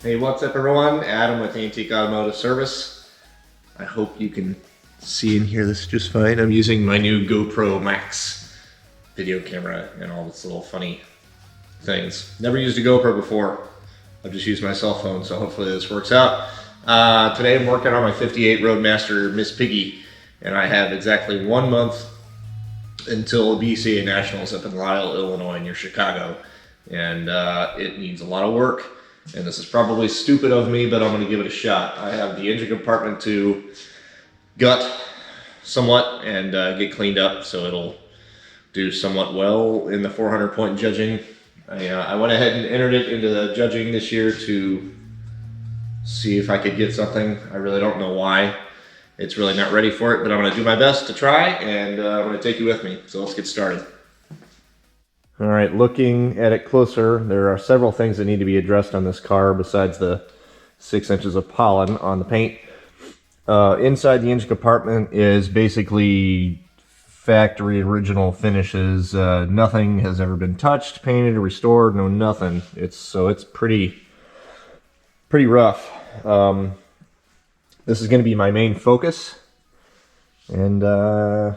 Hey, what's up everyone? Adam with Antique Automotive Service. I hope you can see and hear this just fine. I'm using my new GoPro Max video camera and all its little funny things. Never used a GoPro before. I've just used my cell phone, so hopefully this works out. Today I'm working on my 58 Roadmaster Miss Piggy, and I have exactly 1 month until BCA Nationals up in Lisle, Illinois near Chicago. And it needs a lot of work. And this is probably stupid of me, but I'm going to give it a shot. I have the engine compartment to gut somewhat and get cleaned up, so it'll do somewhat well in the 400-point judging. I went ahead and entered it into the judging this year to see if I could get something. I really don't know why. It's really not ready for it, but I'm going to do my best to try, and I'm going to take you with me. So let's get started. All right, looking at it closer, there are several things that need to be addressed on this car besides the 6 inches of pollen on the paint. Inside the engine compartment is basically factory original finishes. Nothing has ever been touched, painted, or restored. No, nothing. It's pretty rough. This is going to be my main focus, and I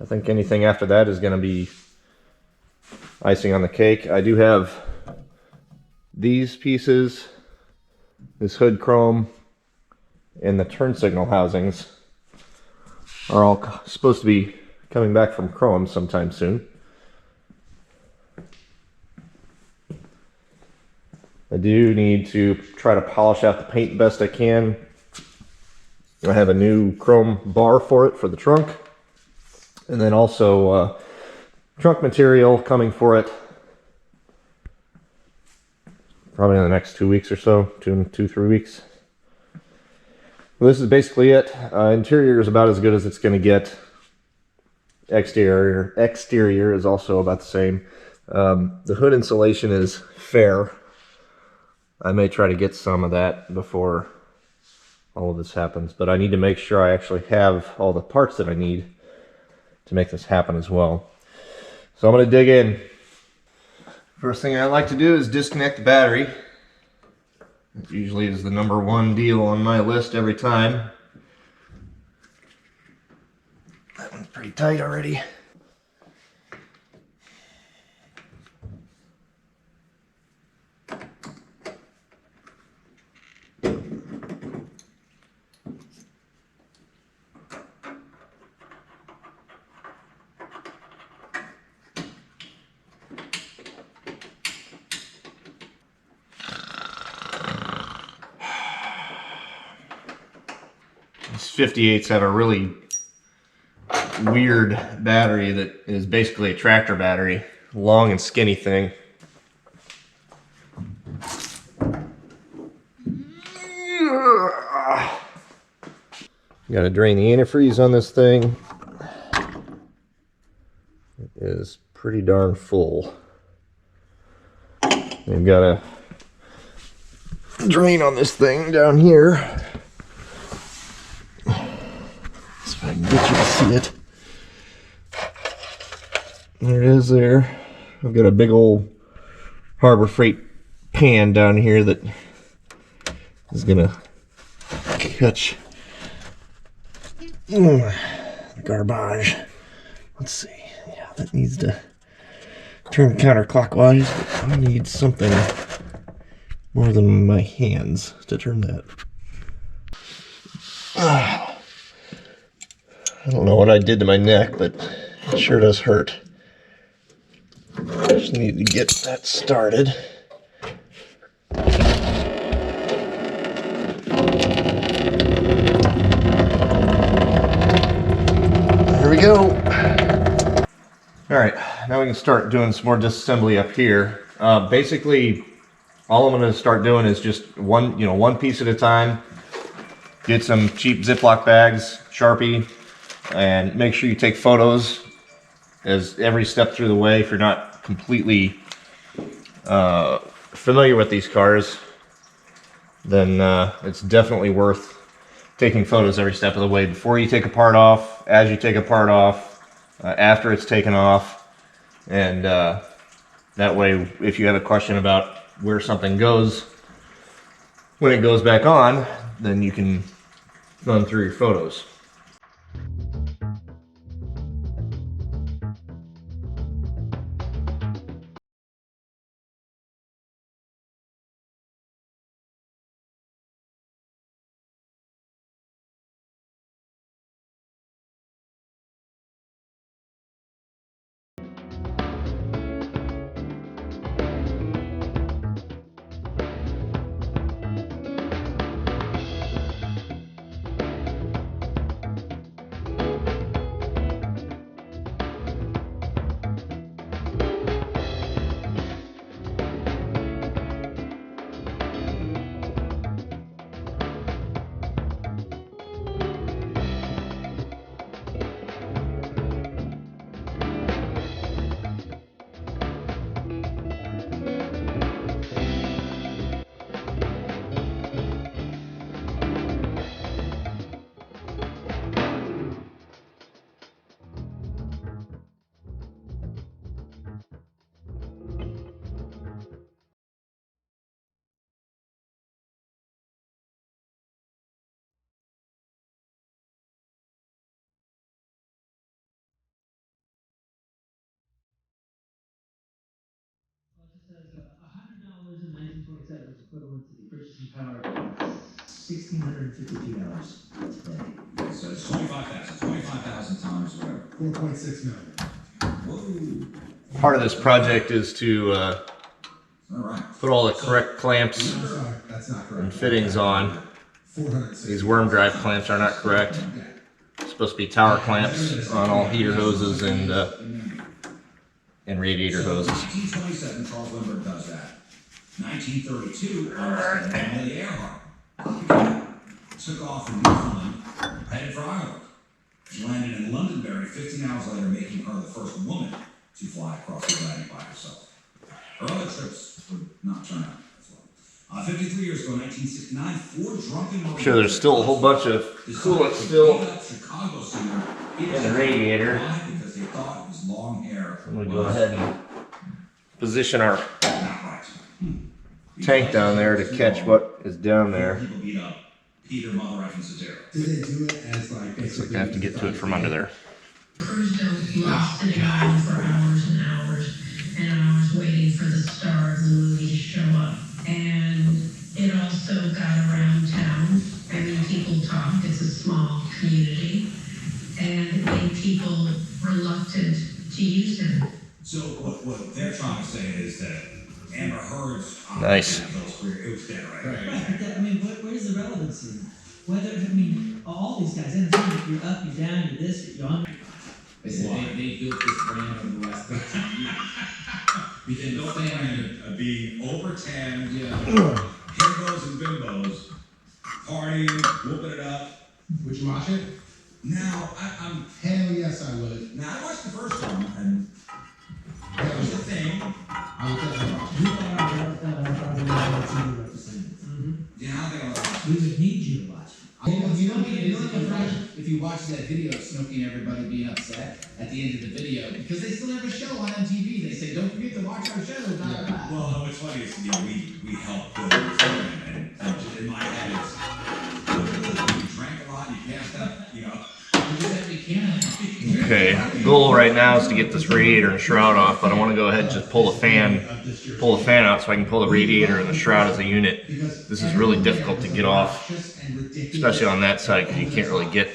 think anything after that is going to be icing on the cake. I do have these pieces, this hood chrome, and the turn signal housings are all supposed to be coming back from chrome sometime soon. I do need to try to polish out the paint best I can. I have a new chrome bar for it for the trunk, and then also trunk material coming for it probably in the next 2 weeks or so, 2-3 weeks. Well, this is basically it. Interior is about as good as it's going to get. Exterior is also about the same. The hood insulation is fair. I may try to get some of that before all of this happens, but I need to make sure I actually have all the parts that I need to make this happen as well. So I'm going to dig in. First thing I like to do is disconnect the battery. It usually is the #1 deal on my list every time. That one's pretty tight already. These 58s have a really weird battery that is basically a tractor battery, long and skinny thing. Got to drain the antifreeze on this thing. It is pretty darn full. We've got a drain on this thing down here. If I can get you to see it. There it is there. I've got a big old Harbor Freight pan down here that is gonna catch the garbage. Let's see. Yeah, that needs to turn counterclockwise, but I need something more than my hands to turn that. I don't know what I did to my neck, but it sure does hurt. Just need to get that started. There we go. Alright, now we can start doing some more disassembly up here. Basically, all I'm going to start doing is just one piece at a time. Get some cheap Ziploc bags, Sharpie, and make sure you take photos as every step through the way if you're not completely familiar with these cars. Then it's definitely worth taking photos every step of the way before you take a part off, as you take a part off, after it's taken off, and that way if you have a question about where something goes, when it goes back on, then you can run through your photos. Says $100 in 1927 was equivalent to the purchasing power of $1,652 today. So it's 25,000 times whatever. 4.6 million. Whoa. Part of this project is to All right. put all the correct clamps I'm sorry, that's not correct. and fittings on. 460. These worm drive clamps are not correct. It's supposed to be tower clamps on all heater hoses and radiator So hoses. 1927, Charles Lindbergh does that. 1932, Amelia Earhart took off from Newfoundland, headed for Ireland. She landed in Londonderry 15 hours later, making her the first woman to fly across the Atlantic by herself. Her other trips would not turn out as well. 53 years ago, 1969, four drunken... I'm sure there's still a whole bunch of coolant still Chicago singer in the radiator. Why? Because they thought it was long hair. I'm gonna go ahead and position our Not right. tank down there to catch what is down there. People beat up Peter, Mother, and Cetera. Did they do it as like Looks basically? like I have to get to it from under there. Crews don't love sitting around for hours and hours and hours waiting for the star of the movie to show up. And it also got around town. I mean, people talk. It's a small community. And it made people reluctant to use him. So what they're trying to say is that Amber Heard's Nice. career, it was dead, right? Right, but I mean, where's the relevancy? Whether, I mean, all these guys, entertainment, you're up, you're down, you're this, you're on. They said they built this brand over the last 13 years. They built the brand of being over 10, Yeah. himbos and bimbos, partying, whooping it up. Would you watch it? Now, I'm Hell yes, I would. now I watched the first one, and that was the thing. I would definitely watch it. You are probably the TV representatives. Yeah, I think I was. We would need you to watch. If you watch that video of Snooki and everybody being upset at the end of the video, because they still have a show on MTV, they say, don't forget to watch our show. Blah, blah, blah. Well, what's funny is, you know, we helped build this brand, and just in my head it's, you drank a lot, you passed out, you know. You just have to be careful. Okay, the goal right now is to get this radiator and shroud off, but I want to go ahead and just pull the fan out so I can pull the radiator and the shroud as a unit. This is really difficult to get off, especially on that side, because you can't really get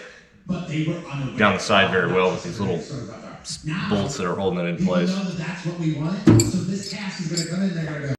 down the side very well with these little bolts that are holding it in place. People know that that's what we want, so this cast is gonna come in, they're gonna go,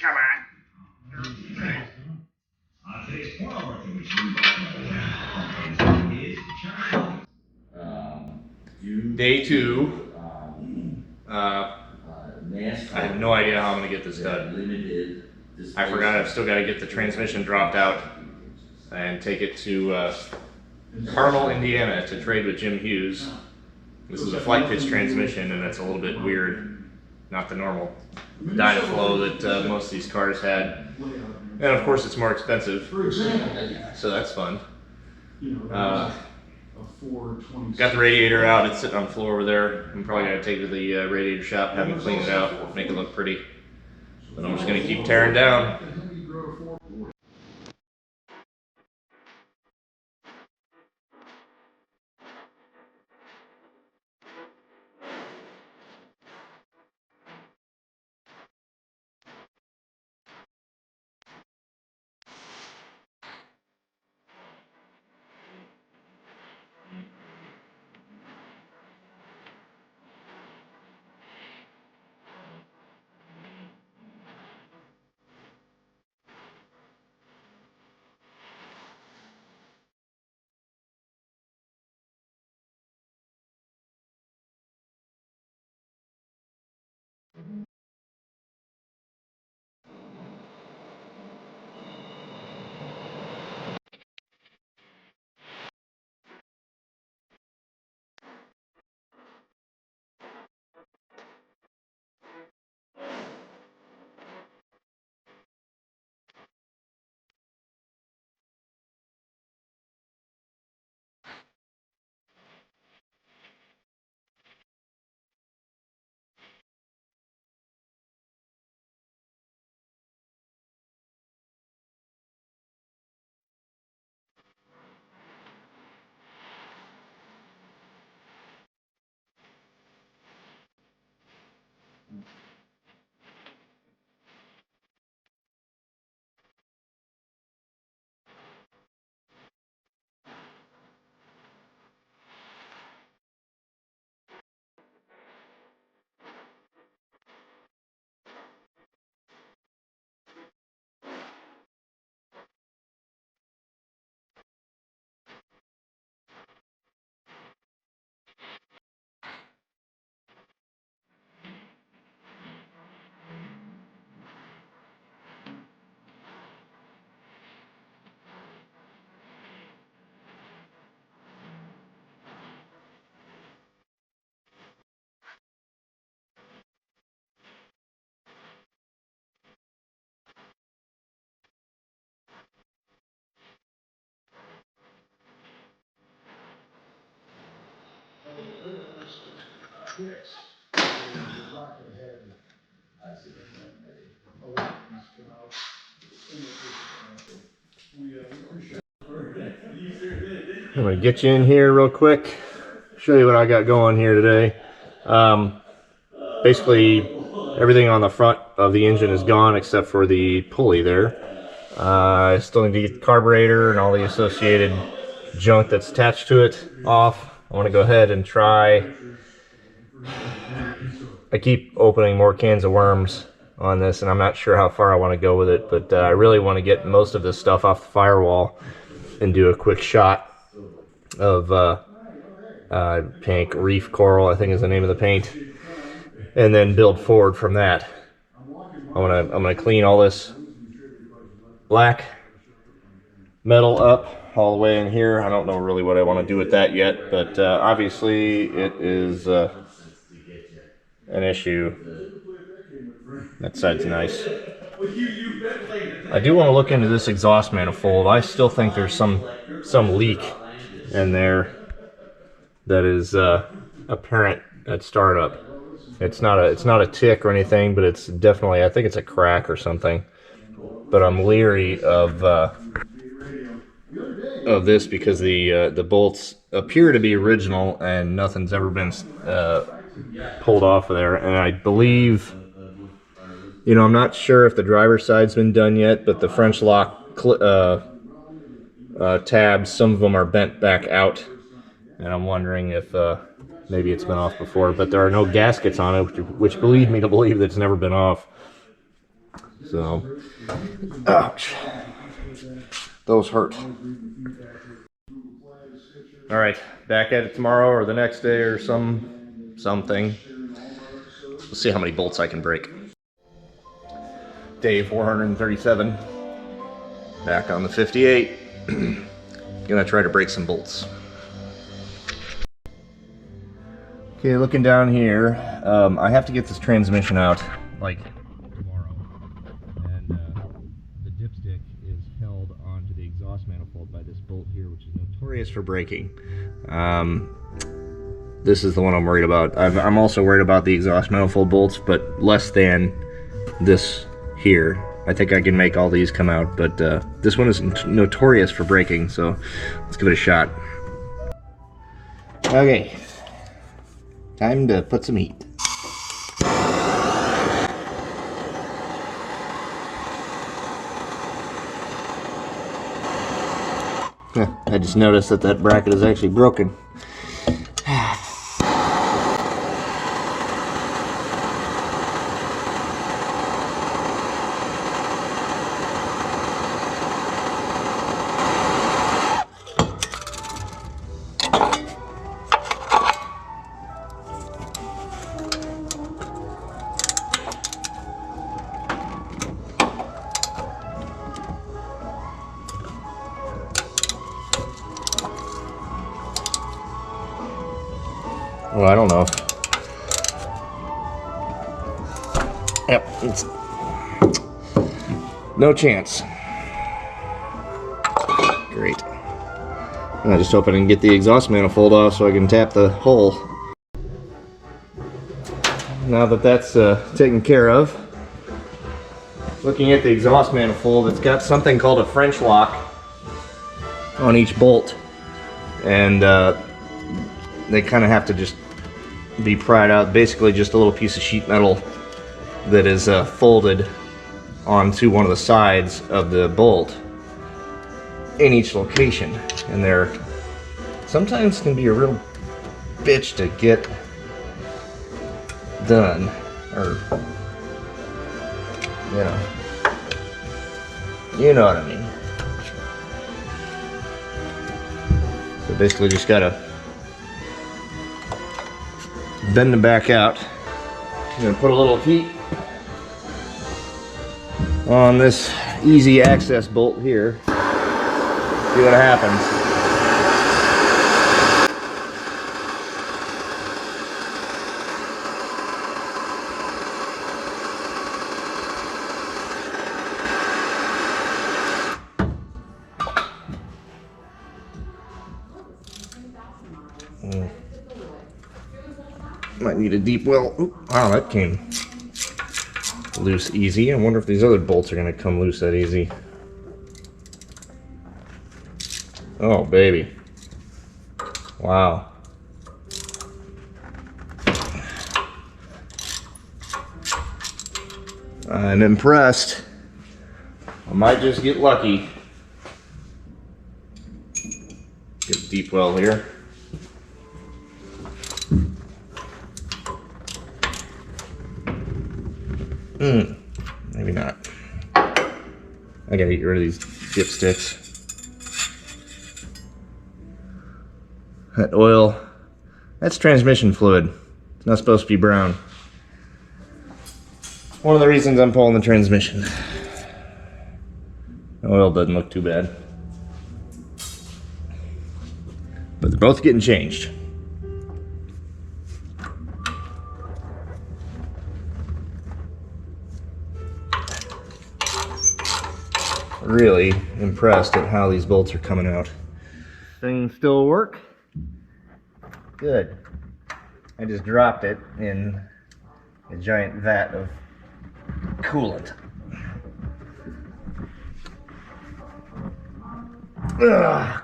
Come on. On today's porno Arthur, which we is Day 2. I have no idea how I'm gonna get this done. I forgot I've still got to get the transmission dropped out and take it to Carmel, Indiana to trade with Jim Hughes. This is a flight pitch transmission, and it's a little bit weird, not the normal Dynaflow that most of these cars had. And of course it's more expensive, so that's fun. Got the radiator out, it's sitting on the floor over there. I'm probably going to take it to the radiator shop, have them clean it out, make it look pretty. But I'm just going to keep tearing down. I'm going to get you in here real quick, show you what I got going here today. Basically, everything on the front of the engine is gone except for the pulley there. I still need to get the carburetor and all the associated junk that's attached to it off. I want to go ahead and try. I keep opening more cans of worms on this, and I'm not sure how far I want to go with it, but I really want to get most of this stuff off the firewall and do a quick shot of pink reef coral, I think is the name of the paint, and then build forward from that. I'm gonna clean all this black metal up all the way in here. I don't know really what I want to do with that yet, but obviously it is an issue. That side's nice. I do want to look into this exhaust manifold. I still think there's some leak in there that is apparent at startup. It's not a tick or anything, but it's definitely, I think it's a crack or something. But I'm leery of this because the bolts appear to be original and nothing's ever been pulled off of there. And I believe, you know, I'm not sure if the driver's side's been done yet, but the French lock tabs, some of them are bent back out, and I'm wondering if maybe it's been off before, but there are no gaskets on it, which lead me to believe that it's never been off. So, ouch. Those hurt. All right, back at it tomorrow or the next day or something. We'll see how many bolts I can break. Day 437. Back on the 58. Gonna try to break some bolts. Okay, looking down here, I have to get this transmission out like tomorrow, and the dipstick is held onto the exhaust manifold by this bolt here, which is notorious for breaking. This is the one I'm worried about. I'm also worried about the exhaust manifold bolts, but less than this here. I think I can make all these come out, but this one is notorious for breaking, so let's give it a shot. Okay, time to put some heat. I just noticed that that bracket is actually broken. Well, I don't know. Yep, it's no chance. Great. I just hope I can get the exhaust manifold off so I can tap the hole. Now that that's taken care of, looking at the exhaust manifold, it's got something called a French lock on each bolt, and they kind of have to just be pried out. Basically just a little piece of sheet metal that is folded onto one of the sides of the bolt in each location, and they're sometimes can be a real bitch to get done, or you know what I mean. So basically just gotta bend them back out. I'm gonna put a little heat on this easy access bolt here. See what happens. Might need a deep well. Ooh, wow, that came loose easy. I wonder if these other bolts are going to come loose that easy. Oh, baby. Wow. I'm impressed. I might just get lucky. Get a deep well here. Maybe not. I gotta get rid of these dipsticks. That oil, that's transmission fluid. It's not supposed to be brown. One of the reasons I'm pulling the transmission. The oil doesn't look too bad. But they're both getting changed. Really impressed at how these bolts are coming out. Things still work? Good. I just dropped it in a giant vat of coolant. Ugh.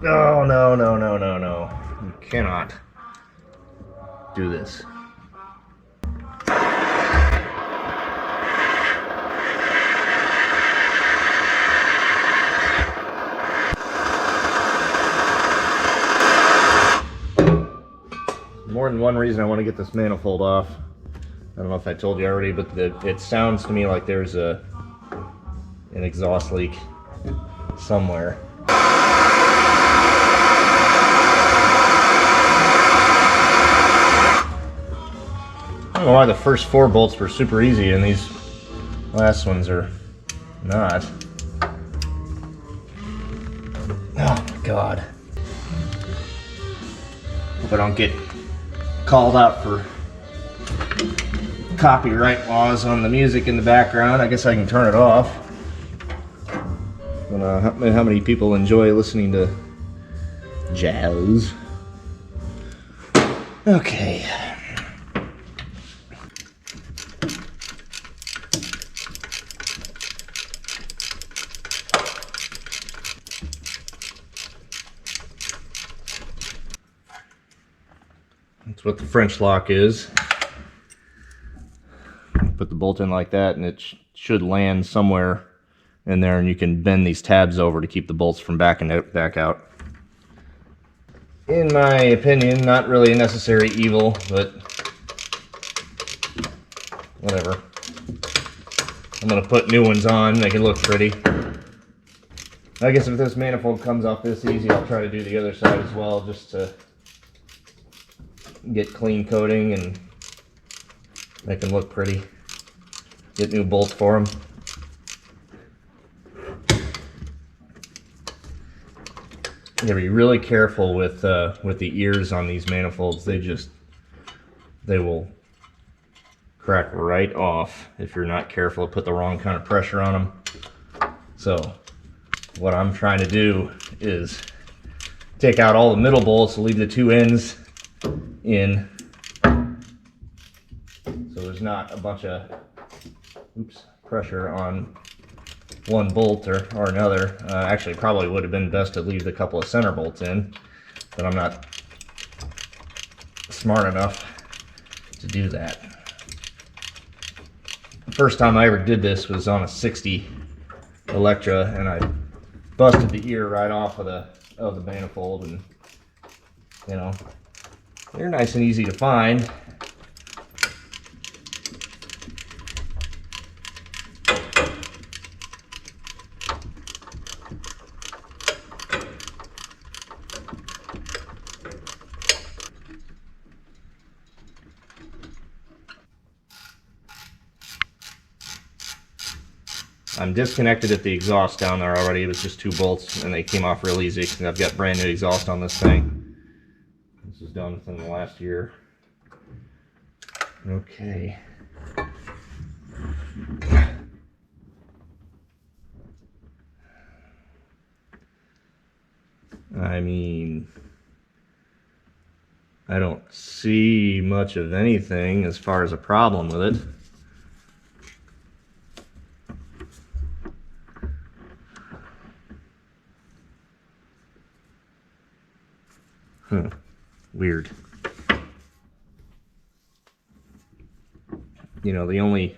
Oh, no, no, no, no, no. You cannot do this. one reason I want to get this manifold off. I don't know if I told you already, but it sounds to me like there's an exhaust leak somewhere. I don't know why the first 4 bolts were super easy and these last ones are not. Oh my god. Hope I don't get called out for copyright laws on the music in the background. I guess I can turn it off. I don't know how many people enjoy listening to jazz. Okay. That's what the French lock is. Put the bolt in like that and it should land somewhere in there, and you can bend these tabs over to keep the bolts from backing it back out. In my opinion, not really a necessary evil, but whatever. I'm gonna put new ones on, make it look pretty. I guess if this manifold comes off this easy, I'll try to do the other side as well, just to get clean coating and make them look pretty. Get new bolts for them. You gotta be really careful with the ears on these manifolds. They will crack right off if you're not careful to put the wrong kind of pressure on them. So what I'm trying to do is take out all the middle bolts, leave the 2 ends in, so there's not a bunch of pressure on one bolt or another. Actually, probably would have been best to leave a couple of center bolts in, but I'm not smart enough to do that. The first time I ever did this was on a 60 Electra, and I busted the ear right off of the manifold, and you know, they're nice and easy to find. I'm disconnected at the exhaust down there already. It was just 2 bolts and they came off real easy. I've got brand new exhaust on this thing. This was done within the last year. Okay. I mean, I don't see much of anything as far as a problem with it. Weird. You know, the only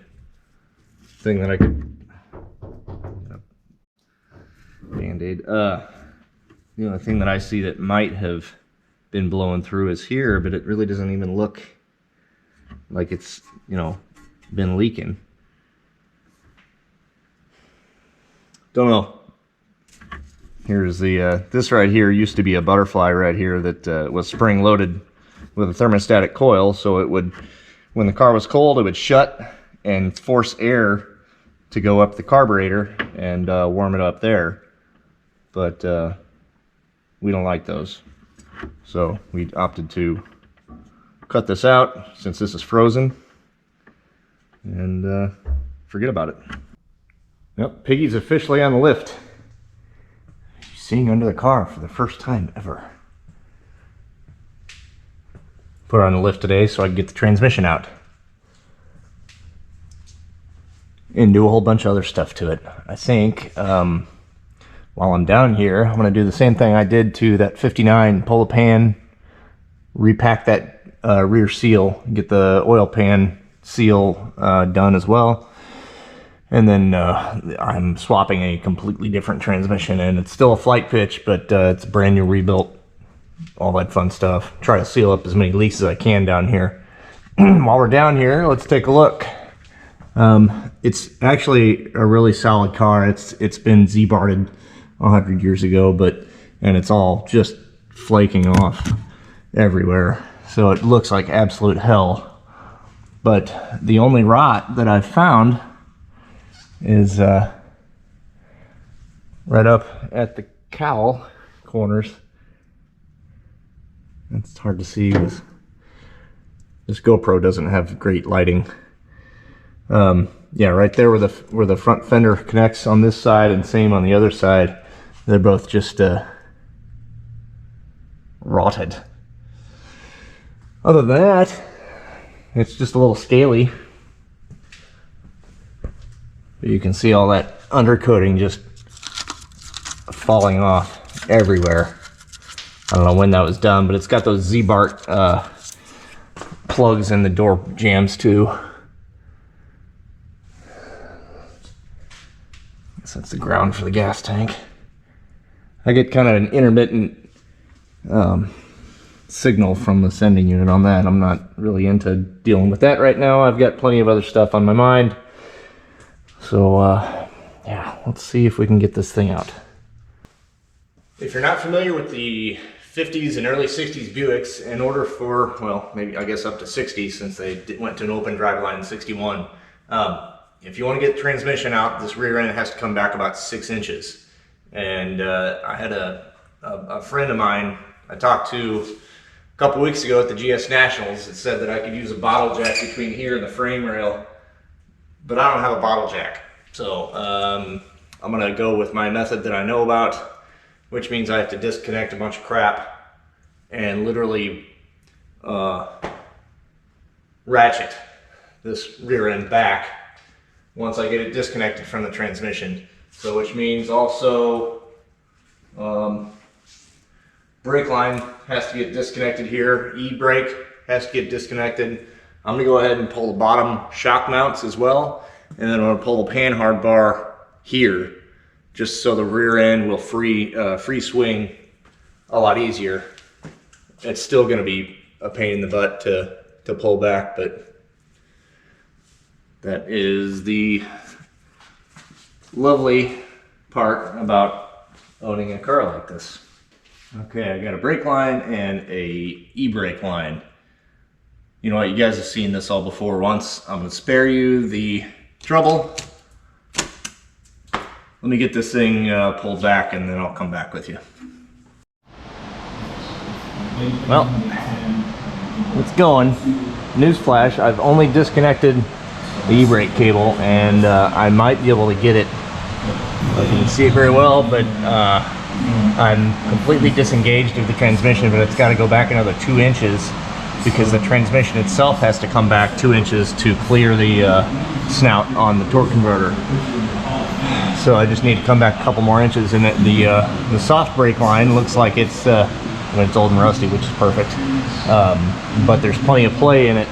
thing that I could Band-Aid. The only thing that I see that might have been blowing through is here, but it really doesn't even look like it's, you know, been leaking. Don't know. Here's the, this right here used to be a butterfly right here that was spring loaded with a thermostatic coil, so it would, when the car was cold, it would shut and force air to go up the carburetor and warm it up there. But we don't like those. So we opted to cut this out since this is frozen and forget about it. Yep, Piggy's officially on the lift. Seeing under the car for the first time ever. Put her on the lift today so I can get the transmission out. And do a whole bunch of other stuff to it. I think while I'm down here, I'm going to do the same thing I did to that 59 Polo Pan. Repack that rear seal, get the oil pan seal done as well. And then I'm swapping a completely different transmission, and it's still a flight pitch, but it's a brand new rebuilt all that fun stuff. Try to seal up as many leaks as I can down here. While we're down here, let's take a look. It's actually a really solid car. It's been Z-barred 100 years ago, and it's all just flaking off everywhere. So it looks like absolute hell. But the only rot that I've found is right up at the cowl corners. It's hard to see with this GoPro doesn't have great lighting. Yeah, right there where the front fender connects on this side and same on the other side, they're both just rotted. Other than that, it's just a little scaly. But you can see all that undercoating just falling off everywhere. I don't know when that was done, but it's got those Z-Bart plugs in the door jambs too. Guess that's the ground for the gas tank. I get kind of an intermittent signal from the sending unit on that. I'm not really into dealing with that right now. I've got plenty of other stuff on my mind. So yeah, let's see if we can get this thing out. If you're not familiar with the 50s and early 60s Buicks, in order for, well, maybe I guess up to 60 since they went to an open driveline in 61, if you want to get the transmission out, this rear end has to come back about 6 inches. And I had a friend of mine I talked to a couple weeks ago at the GS Nationals that said that I could use a bottle jack between here and the frame rail, but I don't have a bottle jack. So I'm going to go with my method that I know about, which means I have to disconnect a bunch of crap and literally ratchet this rear end back once I get it disconnected from the transmission. So which means also brake line has to get disconnected here, e-brake has to get disconnected. I'm going to go ahead and pull the bottom shock mounts as well, and then I'm going to pull the panhard bar here, just so the rear end will free swing a lot easier. It's still going to be a pain in the butt to pull back, but that is the lovely part about owning a car like this. Okay, I got a brake line and a e-brake line. You know what, you guys have seen this all before once. I'm going to spare you the trouble. Let me get this thing pulled back and then I'll come back with you. Well, it's going. Newsflash, I've only disconnected the e-brake cable and I might be able to get it. You can see it very well, but I'm completely disengaged of the transmission, but it's got to go back another 2 inches because the transmission itself has to come back 2 inches to clear the snout on the torque converter. So I just need to come back a couple more inches, and the soft brake line looks like it's when it's old and rusty, which is perfect. But there's plenty of play in it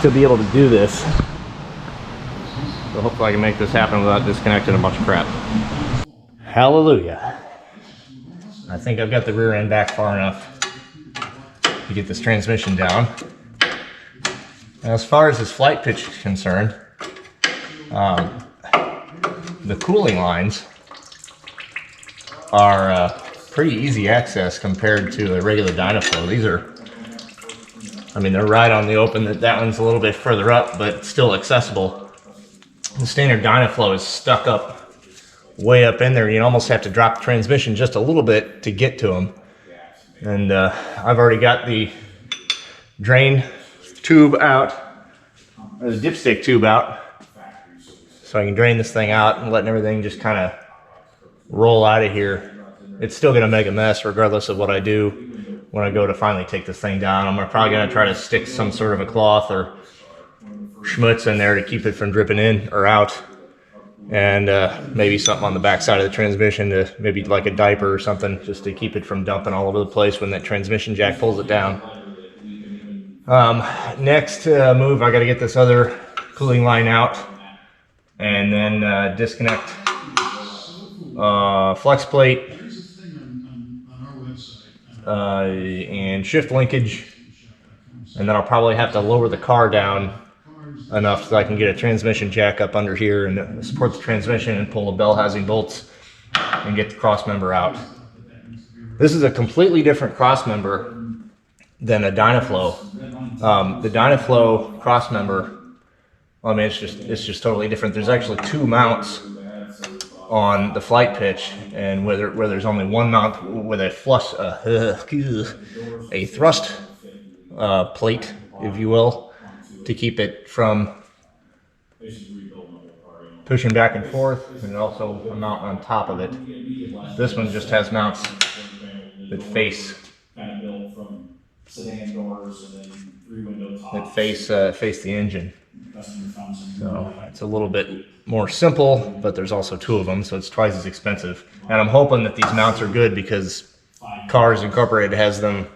to be able to do this. So hopefully I can make this happen without disconnecting a bunch of crap. Hallelujah. I think I've got the rear end back far enough to get this transmission down. Now, as far as this flight pitch is concerned, the cooling lines are pretty easy access compared to a regular Dynaflow. These are, I mean, they're right on the open. That one's a little bit further up, but still accessible. The standard Dynaflow is stuck up way up in there. You almost have to drop the transmission just a little bit to get to them. And I've already got the drain tube out, or the dipstick tube out, so I can drain this thing out and letting everything just kind of roll out of here. It's still going to make a mess regardless of what I do when I go to finally take this thing down. I'm probably going to try to stick some sort of a cloth or schmutz in there to keep it from dripping in or out. And maybe something on the back side of the transmission, to maybe like a diaper or something, just to keep it from dumping all over the place when that transmission jack pulls it down. Next move, I got to get this other cooling line out and then disconnect flex plate and shift linkage, and then I'll probably have to lower the car down enough so I can get a transmission jack up under here and support the transmission and pull the bell housing bolts and get the cross member out. This is a completely different cross member than a Dynaflow. The Dynaflow cross member, I mean, it's just totally different. There's actually two mounts on the flight pitch, and where there's only one mount with a thrust plate, if you will, to keep it from pushing back and forth, and also a mount on top of it. This one just has mounts that face the engine. So it's a little bit more simple, but there's also two of them, so it's twice as expensive. And I'm hoping that these mounts are good because Cars Incorporated has them,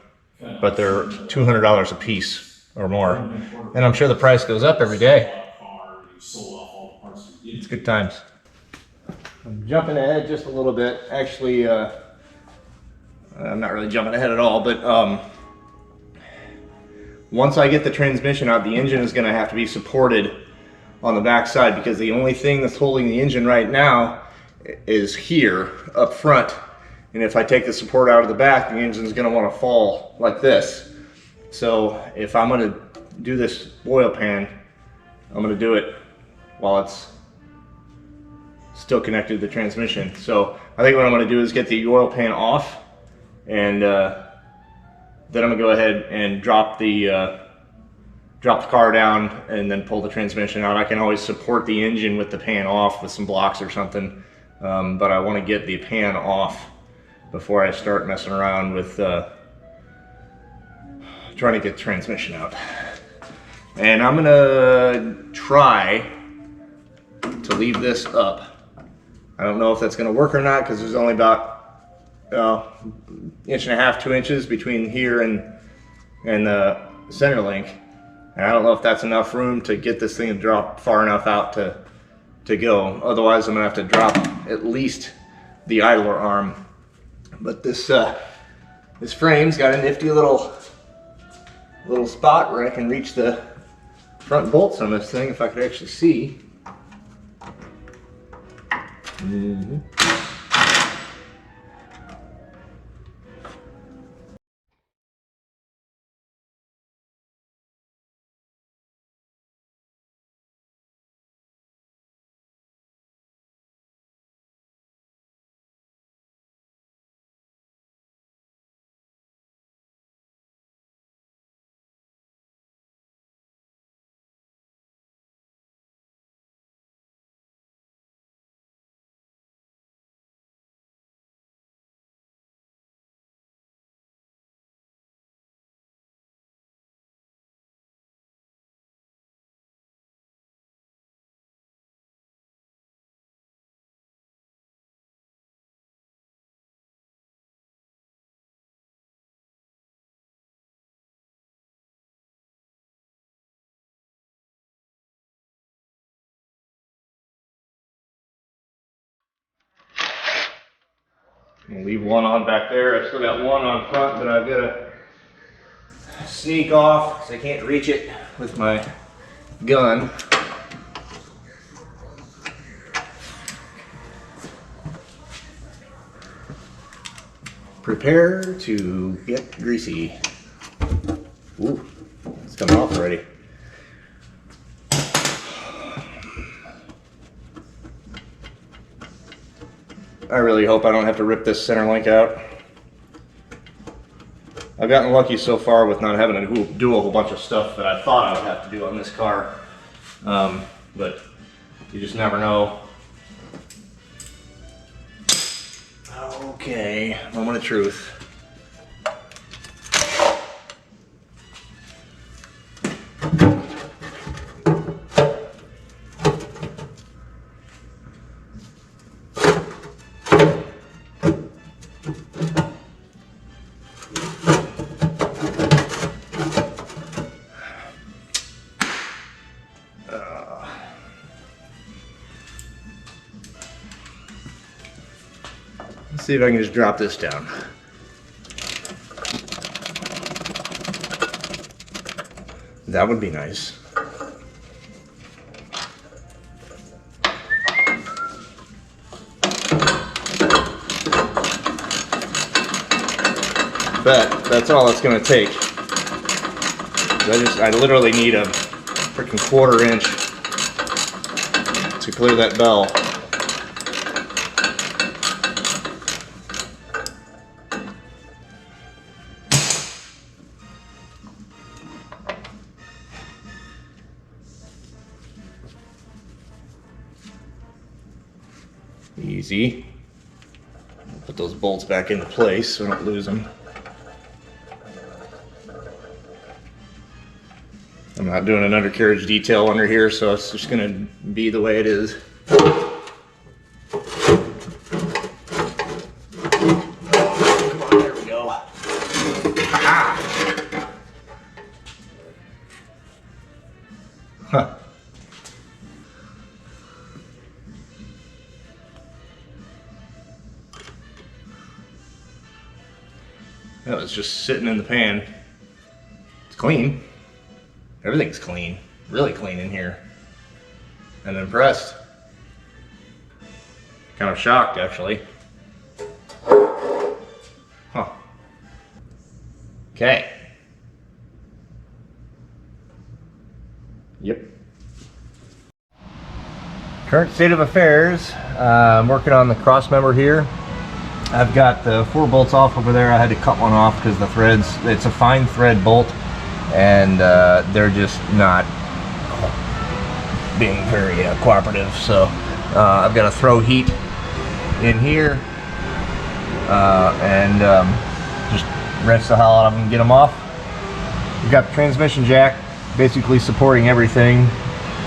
but they're $200 a piece or more. And I'm sure the price goes up every day. It's good times. I'm jumping ahead just a little bit. Actually, I'm not really jumping ahead at all, but once I get the transmission out, the engine is going to have to be supported on the back side, because the only thing that's holding the engine right now is here up front. And if I take the support out of the back, the engine is going to want to fall like this. So if I'm going to do this oil pan, I'm going to do it while it's still connected to the transmission. So I think what I'm going to do is get the oil pan off, and then I'm going to go ahead and drop the car down and then pull the transmission out. I can always support the engine with the pan off with some blocks or something, but I want to get the pan off before I start messing around with trying to get the transmission out. And I'm gonna try to leave this up. I don't know if that's gonna work or not, because there's only about inch and a half, 2 inches between here and the center link. And I don't know if that's enough room to get this thing to drop far enough out to go. Otherwise, I'm gonna have to drop at least the idler arm. But this frame's got a nifty little spot where I can reach the front bolts on this thing, if I could actually see. I'll leave one on back there. I've still got one on front that I've got to sneak off because I can't reach it with my gun. Prepare to get greasy. Ooh, it's coming off already. I really hope I don't have to rip this center link out. I've gotten lucky so far with not having to do a whole bunch of stuff that I thought I would have to do on this car. But you just never know. Okay, moment of truth. Let's see if I can just drop this down. That would be nice. But that's all it's gonna take. I literally need a freaking 1/4 inch to clear that bell. Easy. Put those bolts back into place so I don't lose them. I'm not doing an undercarriage detail under here, so it's just gonna be the way it is. Come on, there we go. Ha-ha. Huh. That was just sitting in the pan. It's clean. Everything's clean. Really clean in here. I'm impressed. Kind of shocked, actually. Huh. Okay. Yep. Current state of affairs. I'm working on the cross member here. I've got the 4 bolts off over there. I had to cut one off because the threads, it's a fine thread bolt, and they're just not being very cooperative. So I've got to throw heat in here and just wrench the hell out of them and get them off. We've got the transmission jack basically supporting everything,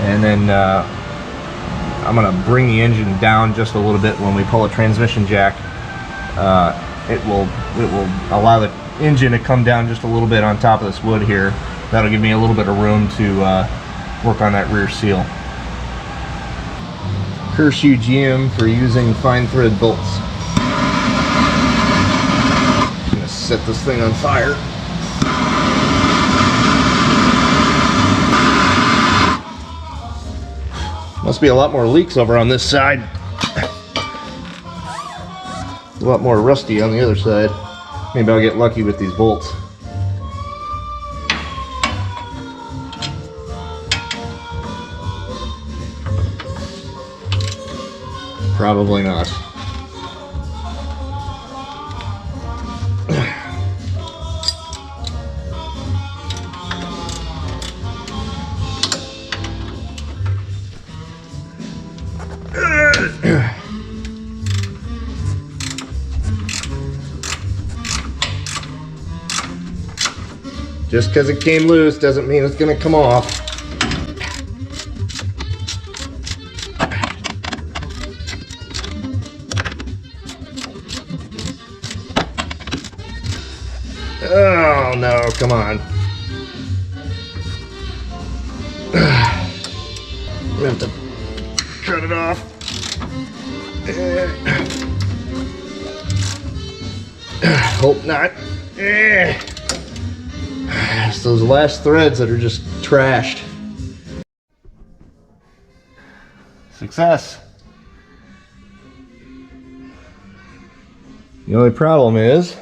and then I'm going to bring the engine down just a little bit when we pull a transmission jack. It will allow the engine to come down just a little bit on top of this wood here. That'll give me a little bit of room to work on that rear seal. Curse you, GM, for using fine thread bolts. I'm gonna set this thing on fire. Must be a lot more leaks over on this side. A lot more rusty on the other side. Maybe I'll get lucky with these bolts. Probably not. Just because it came loose doesn't mean it's going to come off. Oh no, come on. I'm going to have to cut it off. Hope not. It's those last threads that are just trashed. Success. The only problem is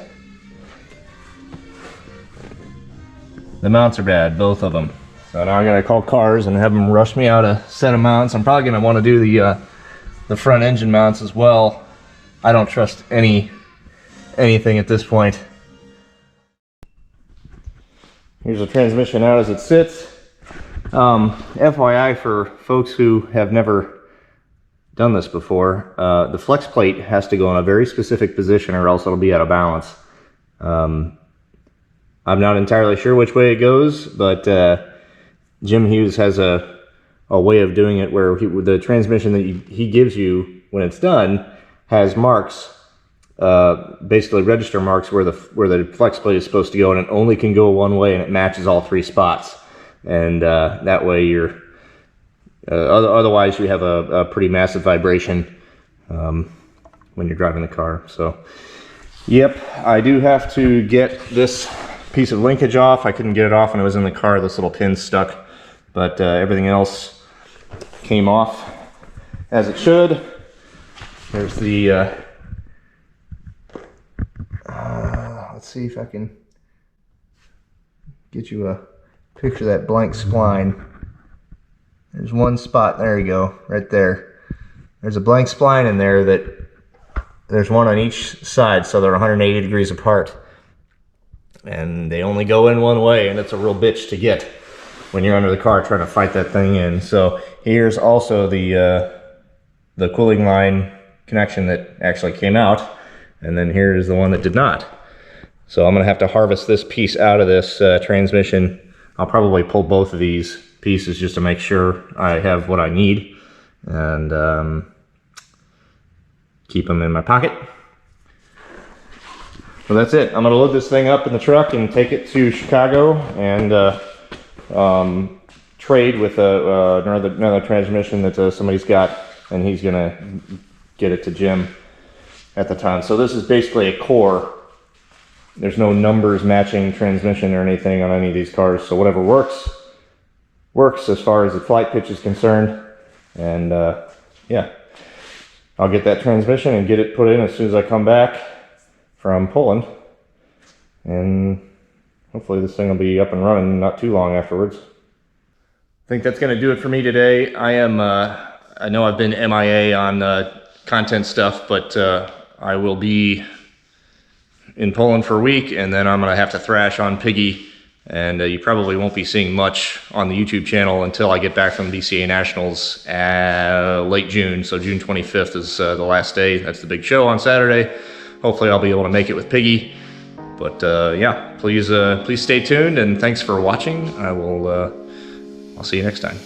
the mounts are bad, both of them. So now I gotta call Cars and have them rush me out a set of mounts. I'm probably gonna want to do the front engine mounts as well. I don't trust anything at this point. Here's the transmission out as it sits. FYI for folks who have never done this before, the flex plate has to go in a very specific position or else it'll be out of balance. I'm not entirely sure which way it goes, but Jim Hughes has a way of doing it where the transmission that he gives you when it's done has marks, basically register marks where the flex plate is supposed to go, and it only can go one way, and it matches all 3 spots. And that way you're otherwise you have a pretty massive vibration when you're driving the car. So yep, I do have to get this piece of linkage off. I couldn't get it off when I was in the car. This little pin stuck, but everything else came off as it should. There's the, let's see if I can get you a picture of that blank spline. There's one spot, there you go, right there. There's a blank spline in there that there's one on each side, so they're 180 degrees apart. And they only go in one way, and it's a real bitch to get when you're under the car trying to fight that thing in. So here's also the cooling line connection that actually came out, and then here's the one that did not. So I'm gonna have to harvest this piece out of this transmission. I'll probably pull both of these pieces just to make sure I have what I need, and keep them in my pocket. Well, that's it. I'm gonna load this thing up in the truck and take it to Chicago and trade with another transmission that somebody's got, and he's gonna get it to Jim at the time. So this is basically a core. There's no numbers matching transmission or anything on any of these cars, so whatever works as far as the flight pitch is concerned. And yeah, I'll get that transmission and get it put in as soon as I come back from Poland, and hopefully this thing will be up and running not too long afterwards. I think that's going to do it for me today. I know I've been MIA on content stuff, but I will be in Poland for a week, and then I'm going to have to thrash on Piggy, and you probably won't be seeing much on the YouTube channel until I get back from BCA Nationals late June. So June 25th is the last day. That's the big show on Saturday. Hopefully I'll be able to make it with Piggy. But yeah, please stay tuned, and thanks for watching. I'll see you next time.